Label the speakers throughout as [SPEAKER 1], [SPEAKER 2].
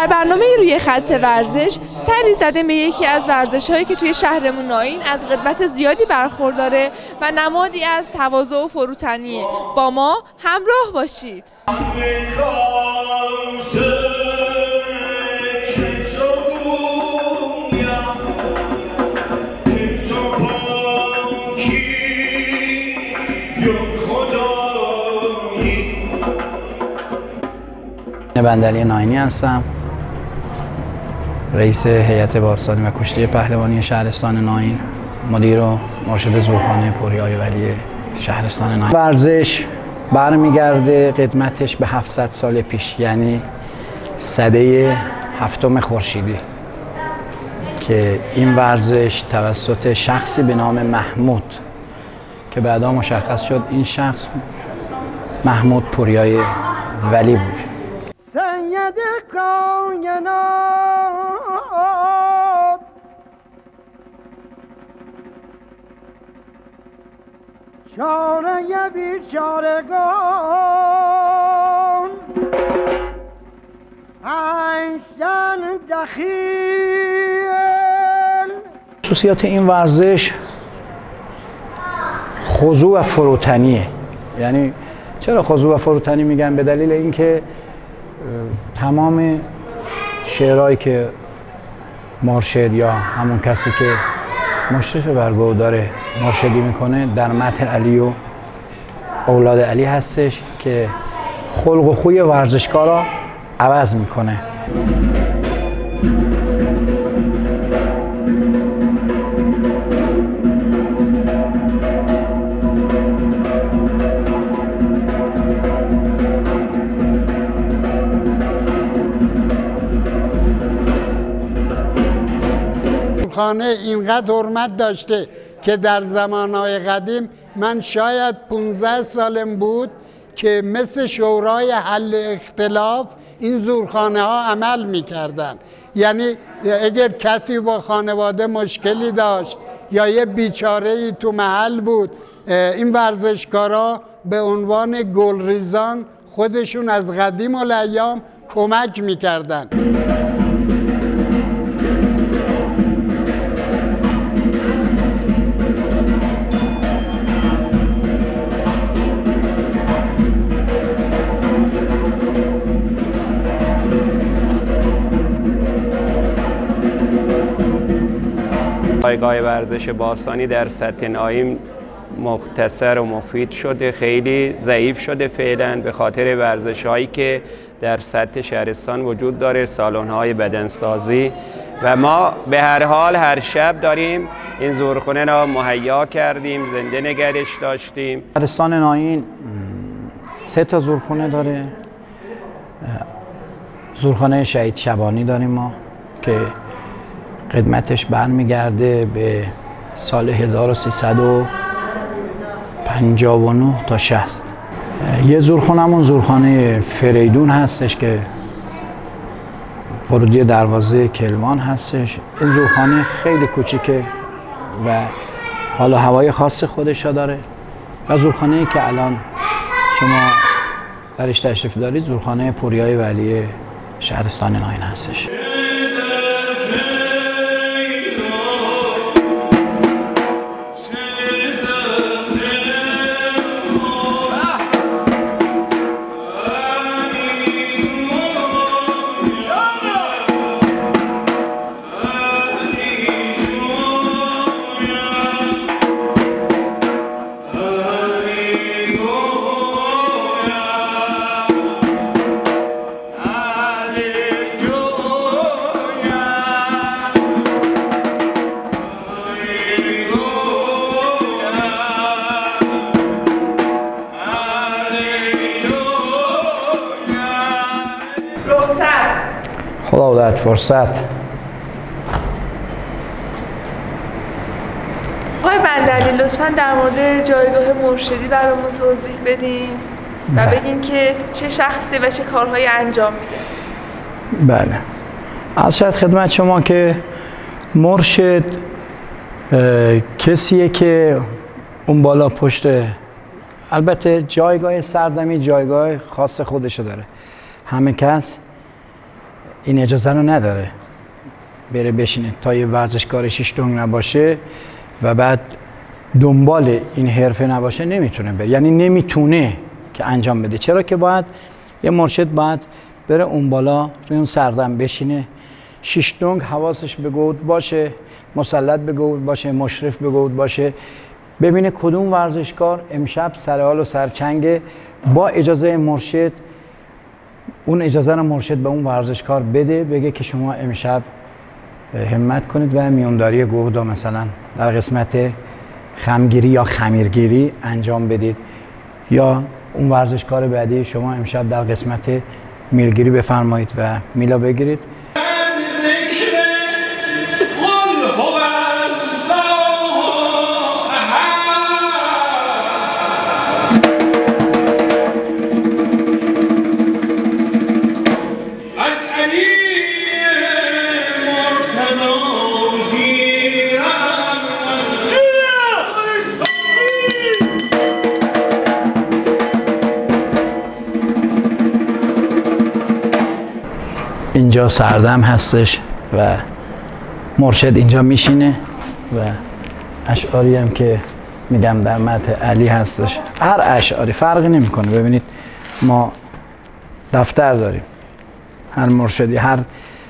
[SPEAKER 1] در برنامه روی خط ورزش سری زدیم به یکی از ورزش‌هایی که توی شهرمون ناین از قدمت زیادی برخورداره و نمادی از تواضع و فروتنیه. با ما همراه باشید.
[SPEAKER 2] بندعلی ناینی هستم، رئیس هیئت باستانی و کشتی پهلوانی شهرستان ناین، مدیر و مرشد زورخانه پوریای ولی شهرستان ناین. ورزش برمیگرده قدمتش به 700 سال پیش، یعنی سده 7 خورشیدی که این ورزش توسط شخصی به نام محمود که بعدا مشخص شد این شخص محمود پوریای ولی بود.
[SPEAKER 3] سید کائنات چاره بیچارگان انشتن دخیل.
[SPEAKER 2] خصوصیات این ورزش خضوع و فروتنیه. یعنی چرا خضوع و فروتنی میگن؟ به دلیل اینکه تمام شعرهایی که مرشد یا همون کسی که مشرف برگو داره مرشدی میکنه در مدح علی و اولاد علی هستش که خلق و خوی ورزشکارا عوض میکنه.
[SPEAKER 3] خانه اینقدر حرمت داشته که در زمانهای قدیم من شاید 15 سالم بود که مثل شورای حل اختلاف این زورخانه ها عمل میکردن. یعنی اگر کسی با خانواده مشکلی داشت یا یه بیچاره‌ای تو محل بود، این ورزشکارا به عنوان گلریزان خودشون از قدیم الایام کمک میکردن.
[SPEAKER 4] جایگاه ورزش باستانی در سطح ناین مختصر و مفید شده، خیلی ضعیف شده فعلا به خاطر ورزش‌هایی که در سطح شهرستان وجود داره، سالن‌های بدنسازی، و ما به هر حال هر شب داریم این زورخانه را مهیا کردیم، زنده نگهش داشتیم.
[SPEAKER 2] شهرستان ناین 3 زورخانه داره. زورخانه شهید شبانی داریم ما که قدمتش برمیگرده به سال 1359 تا 60. یه زورخانه‌مون زورخانه فریدون هستش که ورودی دروازه کلوان هستش. این زورخانه خیلی کوچیکه و حال و هوای خاص خودشا داره. و زورخانه‌ای که الان شما درش تشریف دارید زورخانه پوریای ولی شهرستان ناین هستش. خدا فرصت.
[SPEAKER 1] آقای بندعلی لطفاً در مورد جایگاه مرشدی برامون توضیح بدین و بگین که چه شخصی و چه کارهایی انجام میده.
[SPEAKER 2] بله، از شاید خدمت شما که مرشد کسیه که اون بالا پشت، البته جایگاه سردمی جایگاه خاص خودشو داره. همه کس این اجازه رو نداره بره بشینه تا یه ورزشکار 6 دنگ نباشه و بعد دنبال این حرفه نباشه نمیتونه بره، یعنی نمیتونه که انجام بده. چرا که باید یه مرشد باید بره اون بالا روی اون سردم بشینه، 6 دنگ حواسش به گود باشه، مسلط به گود باشه، مشرف به گود باشه، ببینه کدوم ورزشکار امشب سرحال و سرچنگ، با اجازه مرشد اون اجازه رو مرشد به اون ورزشکار بده، بگه که شما امشب همت کنید و میونداری گودا مثلا در قسمت خمگیری یا خمیرگیری انجام بدید، یا اون ورزشکار بعدی شما امشب در قسمت میلگیری بفرمایید و میلا بگیرید. اینجا سردم هستش و مرشد اینجا میشینه و اشعاری هم که میگم در مدح علی هستش، هر اشعاری فرقی نمیکنه. ببینید ما دفتر داریم، هر مرشدی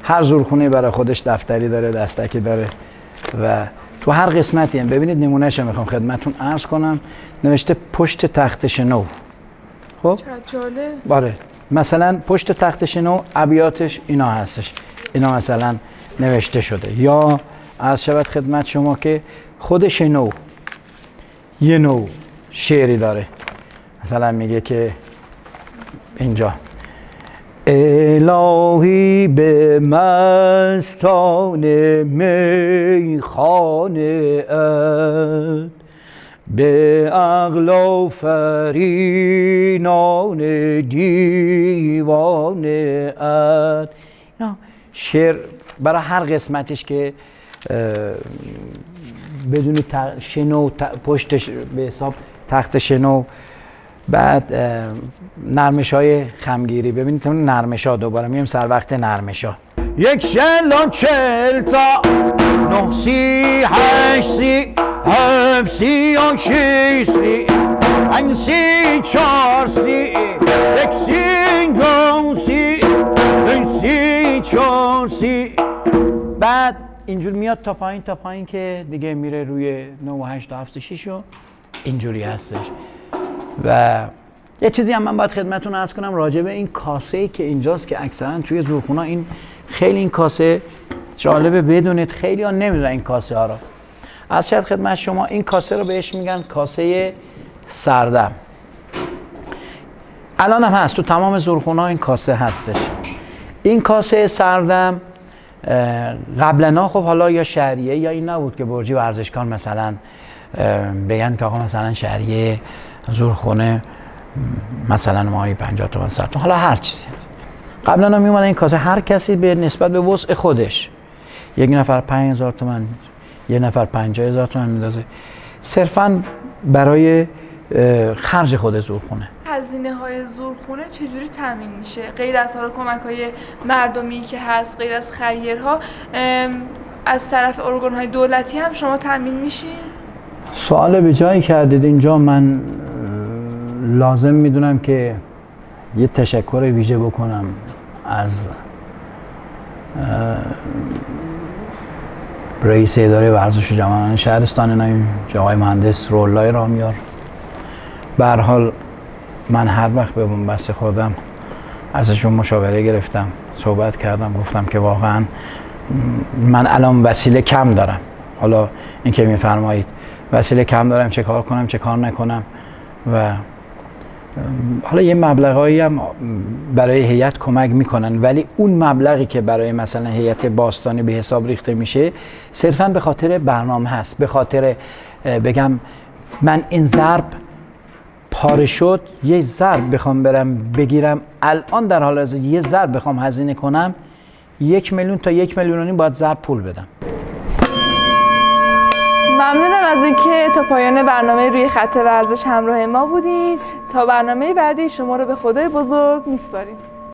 [SPEAKER 2] هر زورخونه برای خودش دفتری داره، دستکی داره و تو هر قسمتی هم ببینید نمونهش رو میخوام خدمتتون عرض کنم، نوشته پشت تخت شنو. خب باره مثلا پشت تخت شنو ابیاتش اینا هستش، اینا مثلا نوشته شده. یا عرض شود خدمت شما که خود شنو یه نوع شعری داره، مثلا میگه که اینجا الهی به مستان میخانه ات، به عقل آفرینان دیوانه ات. شعر برای هر قسمتش که بدون شنو پشتش به حساب تخت شنو، بعد نرمش های خمگیری. ببینید نرمش ها، دوباره میگم سر وقت نرمش ها، 1 40 40 تا 9 30 8 30 7 30 6 30 5 30 4 30 1 30 2 30 3 4 30. بعد اینجور میاد تا پایین که دیگه میره روی 9 و 8 و 7 و 6 و اینجوری هستش. و یه چیزی هم من باید خدمتتون عرض کنم راجع به این کاسه‌ای که اینجاست که اکثرا توی زورخونه‌ها این خیلی این کاسه جالبه بدونید، خیلی ها نمیدونن این کاسه ها رو. از شاید خدمت شما این کاسه رو بهش میگن کاسه سردم. الان هم هست تو تمام زورخونه‌ها این کاسه هستش. این کاسه سردم قبلا خب حالا یا شهریه یا این نبود که برجی ورزشکار مثلا بگن که آقا مثلا شهریه زورخونه مثلا ماهی 50 تومن 100 تومن، حالا هر چیزی. قبلا هم میومدن این کاسه هر کسی به نسبت به وسع خودش، یک نفر 5000 تومن، یه نفر 50000 تومن میندازه صرفا برای خرج خود زورخونه.
[SPEAKER 1] هزینه های زورخونه چجوری تامین میشه؟ غیر از حالا کمک های مردمی که هست، غیر از خیرها، از طرف ارگان های دولتی هم شما تامین میشین؟
[SPEAKER 2] سوال به جایی کردید. اینجا من لازم میدونم که یه تشکر ویژه بکنم از رئیس اداره ورزش جوانان شهرستان نایم آقای مهندس روح‌الله رامیار. به هر حال من هر وقت به بنبست خودم ازشون مشاوره گرفتم، صحبت کردم، گفتم که واقعا من الان وسیله کم دارم. حالا این که میفرمایید وسیله کم دارم، چه کار کنم چه کار نکنم. و حالا یه مبلغایی هم برای هیئت کمک میکنن، ولی اون مبلغی که برای مثلا هیئت باستانی به حساب ریخته میشه صرفا به خاطر برنامه هست، به خاطر بگم من این ضرب پاره شد، یه ضرب بخوام برم بگیرم الان در حال حاضر یه ضرب بخوام هزینه کنم 1 میلیون تا 1,5 میلیون باید ضرب پول بدم.
[SPEAKER 1] ممنونم از اینکه تا پایان برنامه روی خط ورزش همراه ما بودین. تا برنامه بعدی شما رو به خدای بزرگ میسپاریم.